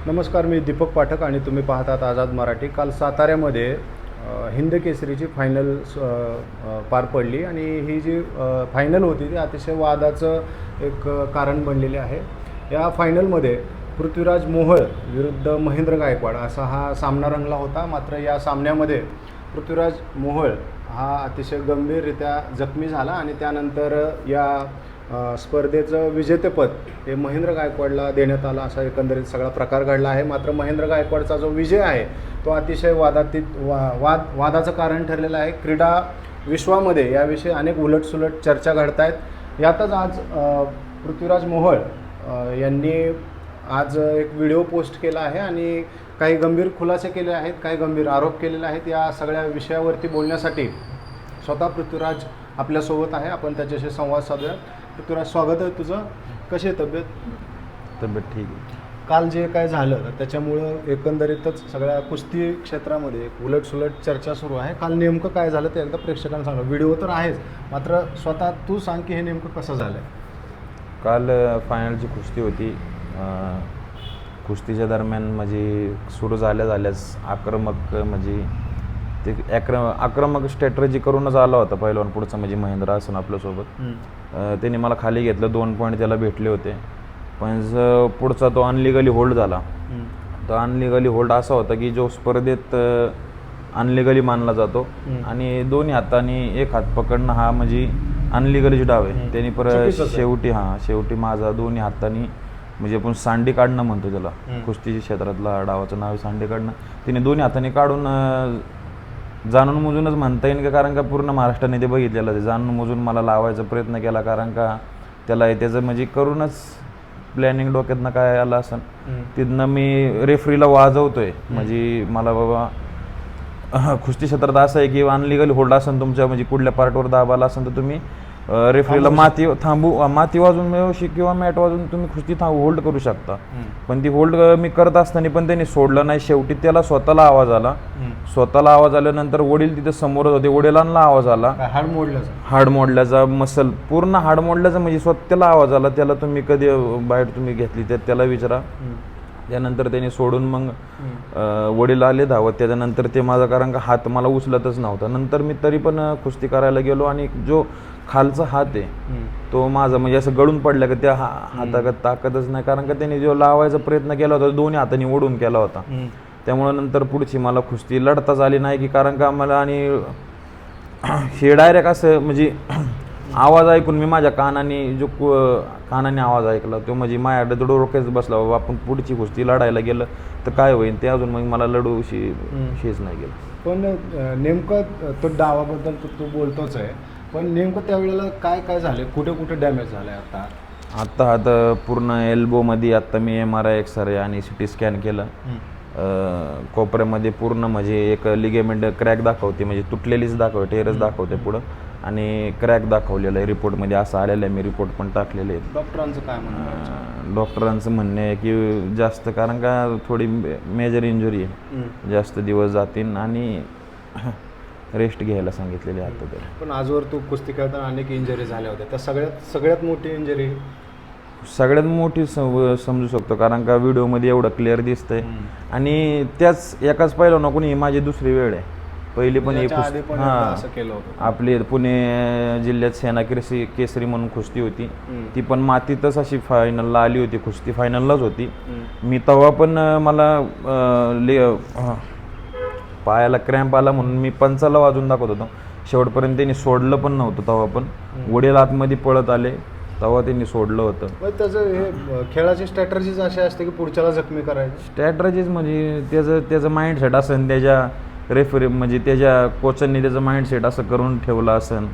नमस्कार, मी दीपक पाठक आणि तुम्ही पाहतात आझाद मराठी. काल साताऱ्यामध्ये हिंद केसरीची फायनल पार पडली आणि ही जी फायनल होती ती अतिशय वादाचं एक कारण बनलेले आहे. या फायनलमध्ये पृथ्वीराज मोहोळ विरुद्ध महेंद्र गायकवाड असा हा सामना रंगला होता. मात्र या सामन्यामध्ये पृथ्वीराज मोहोळ हा अतिशय गंभीररित्या जखमी झाला आणि त्यानंतर या स्पर्धेचं विजेतेपद हे महेंद्र गायकवाडला देण्यात आलं, असा एकंदरीत सगळा प्रकार घडला आहे. मात्र महेंद्र गायकवाडचा जो विजय आहे तो अतिशय वादाचं कारण ठरलेलं आहे. क्रीडा विश्वामध्ये याविषयी अनेक उलटसुलट चर्चा घडत आहेत. यातच आज पृथ्वीराज मोहोळ यांनी आज एक व्हिडिओ पोस्ट केला आहे आणि काही गंभीर खुलासे केले आहेत, काही गंभीर आरोप केलेले आहेत. या सगळ्या विषयावरती बोलण्यासाठी स्वतः पृथ्वीराज आपल्यासोबत आहे. आपण त्याच्याशी संवाद साधूया. पृथ्वीराज, स्वागत आहे तुझं. कशी आहे तब्येत? ठीक आहे. काल जे काय झालं तर त्याच्यामुळं एकंदरीतच सगळ्या कुस्ती क्षेत्रामध्ये एक उलटसुलट चर्चा सुरू आहे. काल नेमकं काय झालं ते एकदा प्रेक्षकांना सांगा. व्हिडिओ तर आहेच, मात्र स्वतः तू सांग की हे नेमकं कसं झालं. काल फायनलची कुस्ती होती. कुस्तीच्या दरम्यान म्हणजे सुरू झाल्याच आक्रमक म्हणजे ते आक्रमक स्ट्रॅटर्जी करूनच आला होता पहिलवान पुढचा, म्हणजे महेंद्र असून आपल्यासोबत. त्याने मला खाली घेतलं, 2 पॉईंट त्याला भेटले होते, पण पुढचा तो अनलिगली होल्ड झाला. तो अनलिगली होल्ड असा होता की जो स्पर्धेत अनलिगली मानला जातो आणि दोन्ही हाताने एक हात पकडणं हा म्हणजे अनलिगली डाव आहे. त्यांनी परत शेवटी माझा दोन्ही हाताने म्हणजे आपण सांडी काढणं म्हणतो त्याला, कुस्ती क्षेत्रातला डावाचं नाव आहे सांडी काढणं. तिने दोन्ही हाताने काढून जाणून मोजूनच म्हणता येईल का, कारण का पूर्ण महाराष्ट्राने ते बघितलेलं, ते जाणून मोजून मला लावायचा प्रयत्न केला, कारण का त्याला त्याचं म्हणजे करूनच प्लॅनिंग डोक्यातनं काय आलं असं. तिथनं मी रेफरीला वाजवतोय, म्हणजे मला बाबा कुस्ती क्षेत्रात असं आहे की अनलिगल होल्ड असेल तुमच्या म्हणजे कुठल्या पार्टवर दाब आला असेल तर तुम्ही रेफरीला माती वाजून किंवा मॅट वाजून तुम्ही कुस्ती होल्ड करू शकता. पण ती होल्ड मी करत असताना पण त्यांनी सोडलं नाही. शेवटी त्याला स्वतःला आवाज आल्यानंतर वडील तिथे समोरच होते, वडिलांना आवाज आला हाड मोडल्याचा मसल पूर्ण हाड मोडल्याचा म्हणजे स्वतःला आवाज आला. त्याला तुम्ही कधी बाईट तुम्ही घेतली त्याला विचारा. त्यानंतर त्याने सोडून मग वडील आले धावत. त्याच्यानंतर ते माझा कारण का हात मला उचलतच नव्हता. नंतर मी तरी पण कुस्ती करायला गेलो आणि जो खालचा हात आहे तो माझा म्हणजे असं गळून पडला की त्या हाताकडे ताकदच नाही, कारण का त्याने जो लावायचा प्रयत्न केला होता दोन्ही हाताने ओढून केला होता. त्यामुळं नंतर पुढची मला कुस्ती लढताच आली नाही की, कारण का मला आणि हे डायरेक्ट असं म्हणजे आवाज ऐकून मी माझ्या कानाने आवाज ऐकला तो म्हणजे माझ्याकडे डोक्याच बसला, बाबा आपण पुढची कुस्ती लढायला गेलं तर काय होईल ते. अजून मग मला हेच नाही गेलं. पण नेमकं तो डावाबद्दल तू बोलतोच आहे, पण नेमकं त्यावेळेला काय झालं, कुठे डॅमेज झालं आहे? आता पूर्ण एल्बोमध्ये आत्ता मी MRI एक्सरे आणि CT स्कॅन केलं. कोपऱ्यामध्ये पूर्ण म्हणजे एक लिगेमेंट क्रॅक दाखवते, म्हणजे तुटलेलीच दाखवते, टेरच दाखवते पुढं, आणि क्रॅक दाखवलेलं आहे रिपोर्टमध्ये, असं आलेलं आहे. मी रिपोर्ट पण टाकलेले आहेत. डॉक्टरांचं काय म्हणणं? डॉक्टरांचं म्हणणं आहे की जास्त, कारण का थोडी मेजर इंजुरी आहे, जास्त दिवस जातील आणि रेस्ट घ्यायला सांगितलेले आहे आता तरी. पण आजवर तू कुस्ती खेळताना अनेक इंजरी झाल्या होत्या, त्या सगळ्यात मोठी इंजरी सगळ्यात मोठी समजू शकतो, कारण का व्हिडिओमध्ये एवढं क्लिअर दिसतंय. आणि त्याच एकाच पहिलं ना कोणी, माझी दुसरी वेळ आहे. पहिली पण आपली पुणे जिल्ह्यात सेना केसरी म्हणून कुस्ती होती, ती पण मातीतच अशी फायनलला आली होती, कुस्ती फायनललाच होती. मी तेव्हा पण मला पायाला क्रॅम्प आला म्हणून मी पंचाला वाजून दाखवत होतो. शेवटपर्यंत त्यांनी सोडलं पण नव्हतं. तेव्हा पण वडील आतमध्ये पळत आले, तेव्हा त्यांनी सोडलं होतं. त्याचं हे खेळाची स्ट्रॅटर्जीज अशी असते की पुढच्याला जखमी करायची. स्ट्रॅटर्जीज म्हणजे त्याचं माइंडसेट असेल, त्याच्या रेफरी म्हणजे त्याच्या कोचांनी त्याचं माइंडसेट असं करून ठेवलं असेल.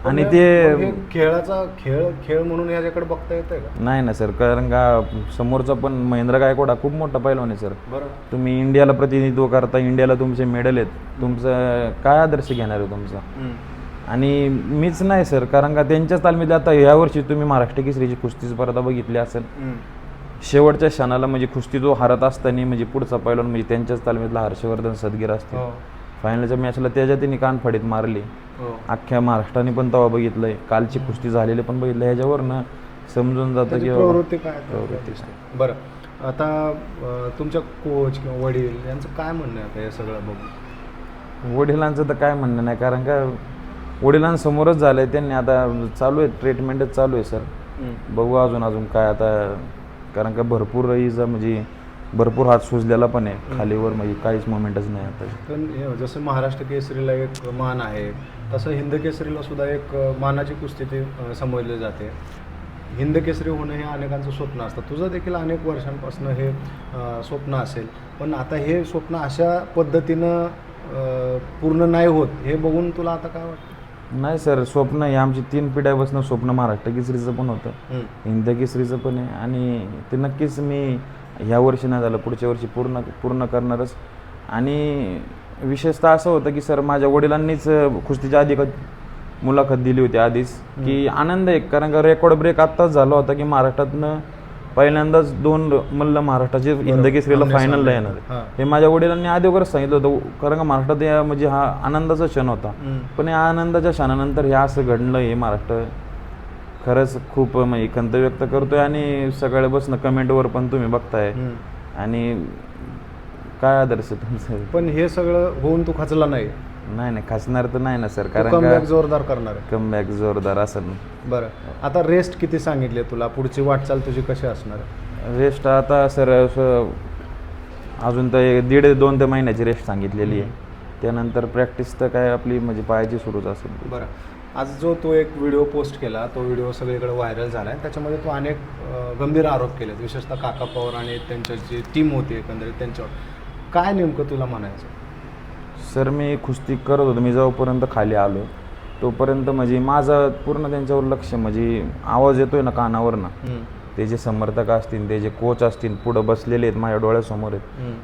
आणि ते खेळाचा खेळ म्हणून याच्याकडे बघता येतंय का? नाही ना सर, कारण का समोरचा पण महेंद्र गायकवाड खूप मोठा पैलवान आहे सर. बरं, तुम्ही तुम्ही इंडियाला प्रतिनिधित्व करता, इंडियाला तुमचे मेडल आहेत, तुमचं काय आदर्श घेणार आहे तुमचा? आणि मीच नाही सर, कारण का त्यांच्याच तालमीतले आता यावर्षी तुम्ही महाराष्ट्र केसरीची कुस्ती स्पर्धा बघितली असेल, शेवटच्या क्षणाला म्हणजे कुस्ती जो हारत असताना म्हणजे पुढचा पैलवान म्हणजे त्यांच्याच तालमीतला हर्षवर्धन सदगीर असते, फायनलच्या मॅचला त्याच्या त्यांनी कानफडीत मारली. अख्ख्या महाराष्ट्राने पण तेव्हा बघितलंय, कालची कुस्ती झालेली पण बघितलं. ह्याच्यावरनं समजून जातं की प्रवृत्ती काय. बरं, आता तुमच्या कोच किंवा वडील यांचं काय म्हणणं आहे आता हे सगळं बघून? वडिलांचं तर काय म्हणणं नाही, कारण का वडिलांसमोरच झालं आहे, त्यांनी आता चालू आहे, ट्रीटमेंटच चालू आहे सर. बघू अजून काय आता, कारण का भरपूर इजा म्हणजे भरपूर हात सुजलेला पण आहे खालीवर, म्हणजे काहीच मोमेंटच नाही आता. पण जसं महाराष्ट्र केसरीला एक मान आहे, तसं हिंद केसरीला सुद्धा एक मानाची कुस्ती ते समजले जाते. हिंद केसरी होणं हे अनेकांचं स्वप्न असतं, तुझं देखील अनेक वर्षांपासून हे स्वप्न असेल, पण आता हे स्वप्न अशा पद्धतीनं पूर्ण नाही होत हे बघून तुला आता काय वाटतं? नाही सर, स्वप्न हे आमची 3 पिढ्यापासून स्वप्न महाराष्ट्र केसरीचं पण होतं, हिंद केसरीचं पण आहे, आणि ते नक्कीच मी ह्या वर्षी नाही झालं, पुढच्या वर्षी पूर्ण करणारच. आणि विशेषतः असं होतं की सर, माझ्या वडिलांनीच कुस्तीच्या आधी मुलाखत दिली होती आधीच, की आनंद आहे, कारण का रेकॉर्ड ब्रेक आत्ताच झाला होता की महाराष्ट्रातनं पहिल्यांदाच 2 मल्ल महाराष्ट्राचे हिंद केसरीला फायनलला येणार. हे माझ्या वडिलांनी अगोदरच सांगितलं होतं, कारण का महाराष्ट्रात म्हणजे हा आनंदाचा क्षण होता. पण या आनंदाच्या क्षणानंतर हे असं घडलं, हे महाराष्ट्र खरंच खूप म्हणजे खंत व्यक्त करतोय. आणि सगळ्या बसणं कमेंटवर पण तुम्ही बघताय, आणि काय आदर्श तुमचं. पण हे सगळं होऊन तू खचला नाही? नाही खचणार तर नाही ना सर, कारण कमबॅक जोरदार करणार आहे. कमबॅक जोरदार असेल. बरं, आता रेस्ट किती सांगितले तुला? पुढची वाटचाल तुझी कशी असणार आहे? रेस्ट आता सर अजून तर 1.5-2 महिन्याची रेस्ट सांगितलेली आहे. त्यानंतर प्रॅक्टिस तर काय आपली म्हणजे पायाची सुरूच असेल. बरं, आज जो तू एक व्हिडिओ पोस्ट केला, तो व्हिडिओ सगळीकडे व्हायरल झाला आहे, त्याच्यामध्ये तू अनेक गंभीर आरोप केले, विशेषतः काका पवार आणि त्यांची जी टीम होती एकंदरीत त्यांच्यावर. काय नेमकं तुला म्हणायचं? सर, मी कुस्ती करत होतो, मी जोपर्यंत खाली आलो तोपर्यंत म्हणजे माझं पूर्ण त्यांच्यावर लक्ष, म्हणजे आवाज येतोय ना कानावर ना, ते जे समर्थक असतील, ते जे कोच असतील, पुढं बसलेले आहेत माझ्या डोळ्यासमोर आहेत,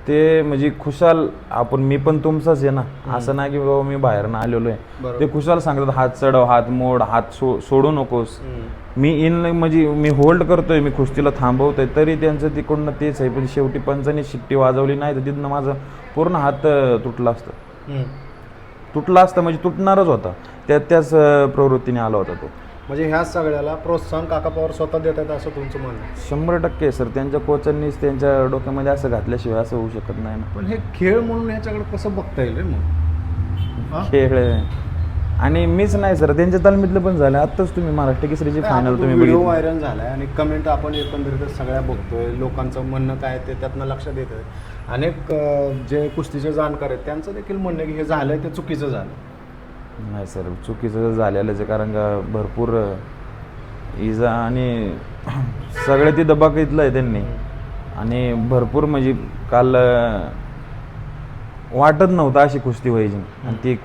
ते म्हणजे खुशाल, मी पण तुमचाच आहे ना, असं नाही की बाबा मी बाहेरनं आलेलो आहे. ते खुशाल सांगतात, हात चढव, हात मोड, हात सोडू नकोस. मी म्हणजे मी होल्ड करतोय, मी कुस्तीला थांबवतोय, तरी त्यांचं तिकडनं तेच आहे. पण शेवटी पंचांनी शिट्टी वाजवली नाही तर तिथनं माझं पूर्ण हात तुटला असतं, म्हणजे तुटणारच होता. त्याच प्रवृत्तीने आला होता तो. म्हणजे ह्या सगळ्याला प्रोत्साहन काका पवार स्वतः देतात असं तुमचं म्हणणं आहे? 100% सर, त्यांच्या कोचांनीच त्यांच्या डोक्यामध्ये असं घातल्याशिवाय असं होऊ शकत नाही ना. पण हे खेळ म्हणून ह्याच्याकडे कसं बघता येईल रे मग? खेळ आणि मीच नाही सर, त्यांच्या तालमीतलं पण झालं. आत्ताच तुम्ही महाराष्ट्र केसरीची फायनल तुम्ही व्हिडिओ व्हायरल झाला आहे आणि कमेंट आपण एकंदरीत सगळ्या बघतोय, लोकांचं म्हणणं काय ते त्यातनं लक्षात येतं. अनेक जे कुस्तीचे जाणकार आहेत त्यांचं देखील म्हणणं की हे झालं ते चुकीचं झालं. नाही सर, चुकीचं झालेलंच आहे, कारण का भरपूर इजा आणि सगळे तिथं बघितलं आहे त्यांनी. आणि भरपूर म्हणजे काल वाटत नव्हतं अशी कुस्ती व्हायची, आणि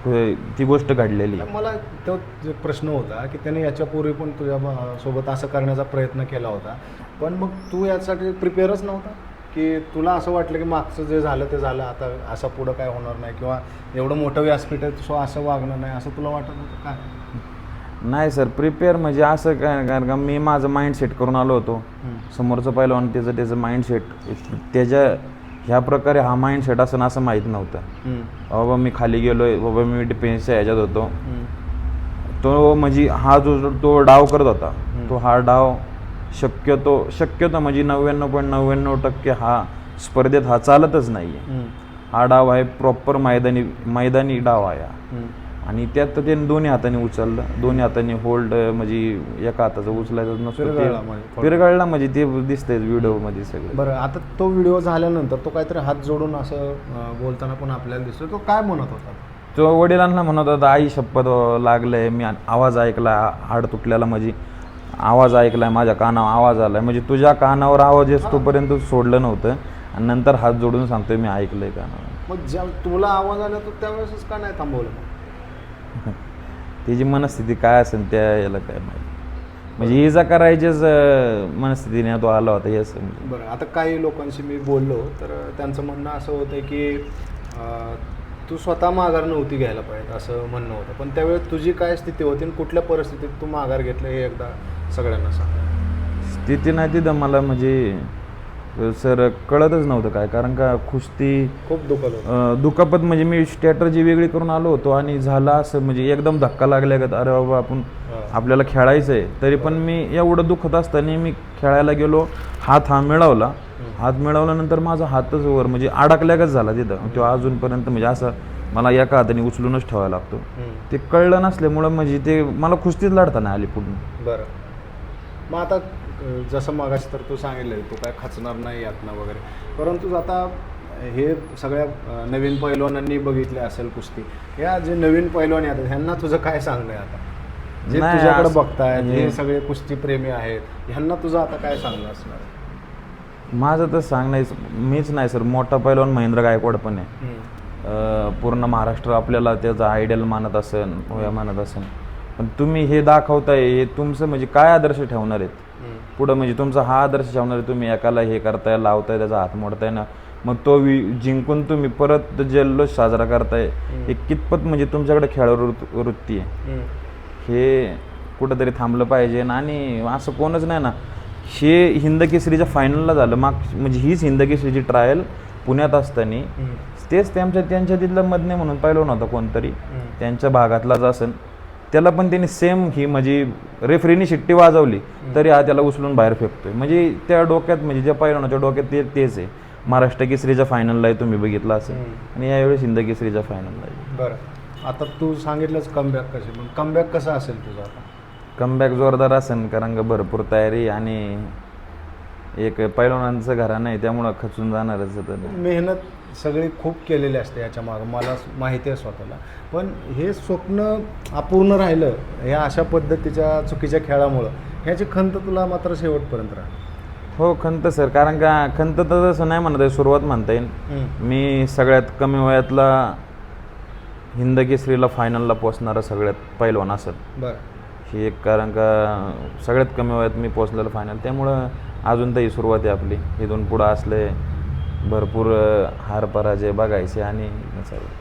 ती गोष्ट घडलेली. मला तो प्रश्न होता की त्याने याच्यापूर्वी पण तुझ्या सोबत असं करण्याचा प्रयत्न केला होता, पण मग तू यासाठी प्रिपेअरच नव्हता, की तुला असं वाटलं की मागचं जे झालं ते झालं, आता असं पुढं काय होणार नाही, किंवा एवढं मोठं व्यासपीठ आहे सो असं वागणं नाही, असं तुला वाटत होतं काय? नाही सर, प्रिपेअर म्हणजे असं काय, कारण का मी माझं माइंड सेट करून आलो होतो. समोरचं पहिलवान त्याचं माइंड सेट, त्याच्या ह्या प्रकारे हा माइंड सेट असं माहीत नव्हतं. बाबा मी खाली गेलोय, बाबा मी डिफेन्सच्या ह्याच्यात होतो, तो म्हणजे हा जो तो डाव करत होता, तो हा डाव शक्यतो म्हणजे 99.99% हा स्पर्धेत हा चालतच नाही आहे. हा डाव आहे प्रॉपर मैदानी डाव आहे. आणि त्यात ते दोन्ही हाताने उचललं, दोन्ही हाताने होल्ड, म्हणजे एका हाताचं उचलायचं नसतं, पिरगळला, म्हणजे ते दिसतंय व्हिडिओमध्ये सगळं. बरं, आता तो व्हिडिओ झाल्यानंतर तो काहीतरी हात जोडून असं बोलताना पण आपल्याला दिसतोय, तो काय म्हणत होता? तो वडिलांना म्हणत होता, आई शपथ लागलंय, मी आवाज ऐकला, हाड तुटल्याला, म्हणजे आवाज ऐकलाय, माझ्या कानावर आवाज आलाय, म्हणजे तुझ्या कानावर आवाज येतोपर्यंत सोडलं नव्हतं, आणि नंतर हात जोडून सांगतोय मी ऐकलंय कानावर. मग ज्या तुला आवाज आला तर त्यावेळेसच का नाही थांबवलं? त्याची मनस्थिती काय असेल त्या याला काय माहिती, म्हणजे इजा करायचीच मनस्थितीने तो आला होता हे असं. बरं, आता काही लोकांशी मी बोललो तर त्यांचं म्हणणं असं होतं की तू स्वतः माघार नव्हती घ्यायला पाहिजे असं म्हणणं होतं, पण त्यावेळेस तुझी काय स्थिती होती आणि कुठल्या परिस्थितीत तू माघार घेतलं हे एकदा सगळ्यांना सांग. स्थिती नाही तिथं मला म्हणजे सर कळतच नव्हतं काय, कारण का कुस्ती खूप दुखापत म्हणजे मी स्ट्रॅटर्जी वेगळी करून आलो होतो, आणि झाला असं म्हणजे एकदम धक्का लागल्या का, अरे बाबा आपल्याला खेळायचं आहे, तरी पण मी एवढं दुखत असताना मी खेळायला गेलो, हात हा मिळवला, हात मिळवल्यानंतर माझा हातच वर म्हणजे अडकल्यागच झाला तिथं. तो अजूनपर्यंत म्हणजे असं मला एका हाताने उचलूनच ठेवायला लागतो. ते कळलं नसल्यामुळं म्हणजे ते मला कुस्तीच लढता नाही आली पूर्ण. बरं. मग आता जसं मगाशी तर तू सांगितलं तू काय खचणार नाही यातनं वगैरे, परंतु आता हे सगळ्या नवीन पैलवानांनी बघितले असेल कुस्ती, या जे नवीन पैलवान येतात ह्यांना तुझं काय सांगणं आहे आता, जे नाही, तुझ्याकडे असं- बघतायत हे सगळे कुस्ती प्रेमी आहेत, ह्यांना तुझं आता काय सांगणं असणार आहे? माझं तर सांगणं मीच नाही सर, मोठा पैलवान महेंद्र गायकवाड पण आहे. पूर्ण महाराष्ट्र आपल्याला त्याचा आयडियल मानत असेल, होया मानत असेल. पण तुम्ही हे दाखवताय, हे तुमचं म्हणजे काय आदर्श ठेवणार आहेत पुढं? म्हणजे तुमचा हा आदर्श ठेवणार आहे, तुम्ही एकाला हे करताय, लावताय, त्याचा हात मोडताय ना, मग तो जिंकून तुम्ही परत जल्लोष साजरा करताय, हे कितपत म्हणजे तुमच्याकडे खेळवृत्ती आहे, हे कुठंतरी थांबलं पाहिजे. आणि असं कोणच नाही ना, हे हिंद केसरीच्या फायनलला झालं म्हणजे हीच हिंद केसरीची ट्रायल पुण्यात असताना तेच त्यांच्या तिथलं मधने म्हणून पाहिलं नव्हतं कोणतरी त्यांच्या भागातलाच असेल, त्याला पण त्यांनी सेम ही म्हणजे रेफरीनी शिट्टी वाजवली तरी हा त्याला उचलून बाहेर फेकतोय. म्हणजे त्या डोक्यात म्हणजे ज्या पैलवानाच्या डोक्यात तेच आहे. महाराष्ट्र केसरीच्या फायनलला आहे, तुम्ही बघितलं असेल, आणि यावेळेस हिंद केसरीच्या फायनलला आहे. बरं, आता तू सांगितलंच कमबॅक कशी, पण कमबॅक कसं असेल तुझं आता? कमबॅक जोरदार असेल, कारण का भरपूर तयारी आणि एक पैलवानांचं घराणं आहे, त्यामुळं खचून जाणारच होतं. मेहनत सगळी खूप केलेली असते याच्या मागं, मला माहिती आहे स्वतःला. पण हे स्वप्न अपूर्ण राहिलं ह्या अशा पद्धतीच्या चुकीच्या खेळामुळं, ह्याची खंत तुला मात्र शेवटपर्यंत राहिली. हो, खंत सर, कारण का खंत तर तसं नाही म्हणता येईल, सुरुवात म्हणता येईल. मी सगळ्यात कमी वयातला हिंद केसरीला फायनलला पोचणारा सगळ्यात पैलवान असेल. बरं. ही एक, कारण का सगळ्यात कमी वयात मी पोचलेलं फायनल, त्यामुळं अजून तर ही सुरुवात आहे आपली. इथून पुढं असले भरपूर हार पराजय बघायचे. आणि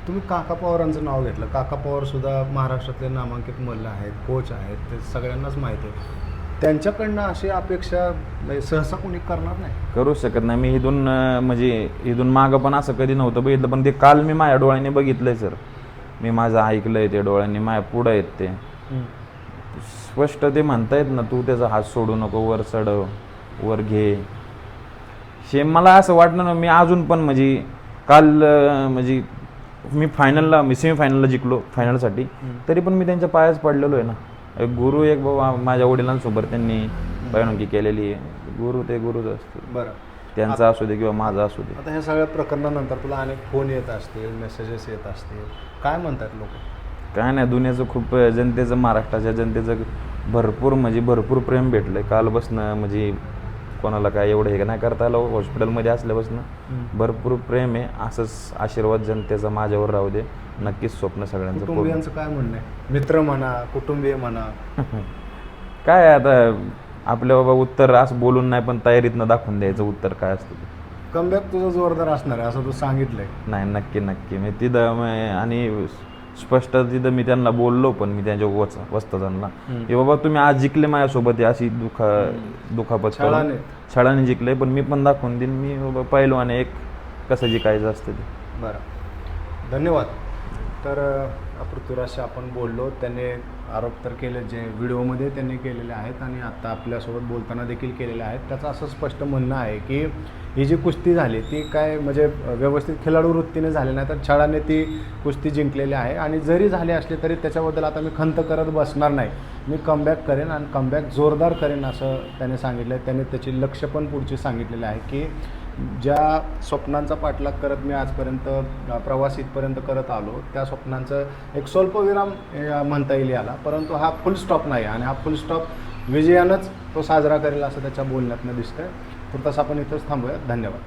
तुम्ही काका पवारांचं नाव घेतलं, काका पवार सुद्धा महाराष्ट्रातले नामांकित मल्ल आहेत, कोच आहेत, ते सगळ्यांनाच माहिती आहे. त्यांच्याकडनं अशी अपेक्षा सहसा कोणी करणार नाही, करू शकत नाही. मी इथून म्हणजे इथून मागं पण असं कधी नव्हतं बघितलं, पण ते काल मी माझ्या डोळ्याने बघितलंय सर, मी माझं ऐकलंय ते डोळ्यांनी, माझ्या पुढं आहेत ते स्पष्ट. ते म्हणतायत ना, तू त्याचा हात सोडू नको, वर चढव, वर घे. हे मला असं वाटलं ना, मी अजून पण म्हणजे काल म्हणजे मी फायनलला, मी सेमीफायनलला जिंकलो फायनलसाठी, तरी पण मी त्यांच्या पायाच पडलेलो आहे ना. एक गुरु, एक बाबा माझ्या वडिलांसोबत त्यांनी पैलवानगी केलेली आहे, गुरु ते गुरुच असतील. बरं, त्यांचा असू दे किंवा माझा असू दे. आता ह्या सगळ्या प्रकरणानंतर तुला अनेक फोन येत असतील, मेसेजेस येत असतील, काय म्हणतात लोक? काय नाही, दुनियाचं खूप, जनतेचं, महाराष्ट्राच्या जनतेचं भरपूर म्हणजे भरपूर प्रेम भेटलं आहे कालपासनं. म्हणजे कोणाला काय एवढं हे नाही करता आलं, हॉस्पिटलमध्ये असल्यापासून भरपूर प्रेम आहे. असंच आशीर्वाद जनतेचा माझ्यावर राहू दे. नक्कीच स्वप्न सगळ्यांचं पूर्ण. कुटुंबियांचं काय म्हणणं आहे? मित्र म्हणा, कुटुंबीय म्हणा, काय आता आपल्या बाबा उत्तर असं बोलून नाही, पण तयारीतनं दाखवून द्यायचं उत्तर काय असतं ते. कमबॅक तुझं जोरदार असणार आहे असं तू सांगितलंय. नाही, नक्की नक्की मी तिथं आणि स्पष्ट तिथं मी त्यांना बोललो, पण मी त्यांच्या वस्तादांना की बाबा तुम्ही आज जिंकले माझ्यासोबत, अशी दुखापत छळाने जिंकले, पण मी पण दाखवून देईन मी बाबा पैलवान एक कसं जिंकायचं असतं ते. बरं, धन्यवाद. तर पृथ्वीराजशी आपण बोललो, त्यांनी आरोप तर केले जे व्हिडिओमध्ये त्यांनी केलेले आहेत आणि आत्ता आपल्यासोबत बोलताना देखील केलेले आहेत. त्याचं असं स्पष्ट म्हणणं आहे की ही जी कुस्ती झाली ती काय म्हणजे व्यवस्थित खेळाडू वृत्तीने झाली नाही, तर छळाने ती कुस्ती जिंकलेली आहे. आणि जरी झाली असली तरी त्याच्याबद्दल आता मी खंत करत बसणार नाही, मी कमबॅक करेन आणि कमबॅक जोरदार करेन असं त्याने सांगितलं आहे. त्याने त्याची लक्ष्य पण पुढची सांगितलेलं आहे की ज्या स्वप्नांचा पाठलाग करत मी आजपर्यंत प्रवास इथपर्यंत करत आलो, त्या स्वप्नांचं एक स्वल्पविराम म्हणता येईल याला, परंतु हा फुल स्टॉप नाही आणि हा फुल स्टॉप विजयानंच तो साजरा करेल असं त्याच्या बोलण्यातनं दिसतंय. तर तसं आपण इथंच थांबूया. धन्यवाद.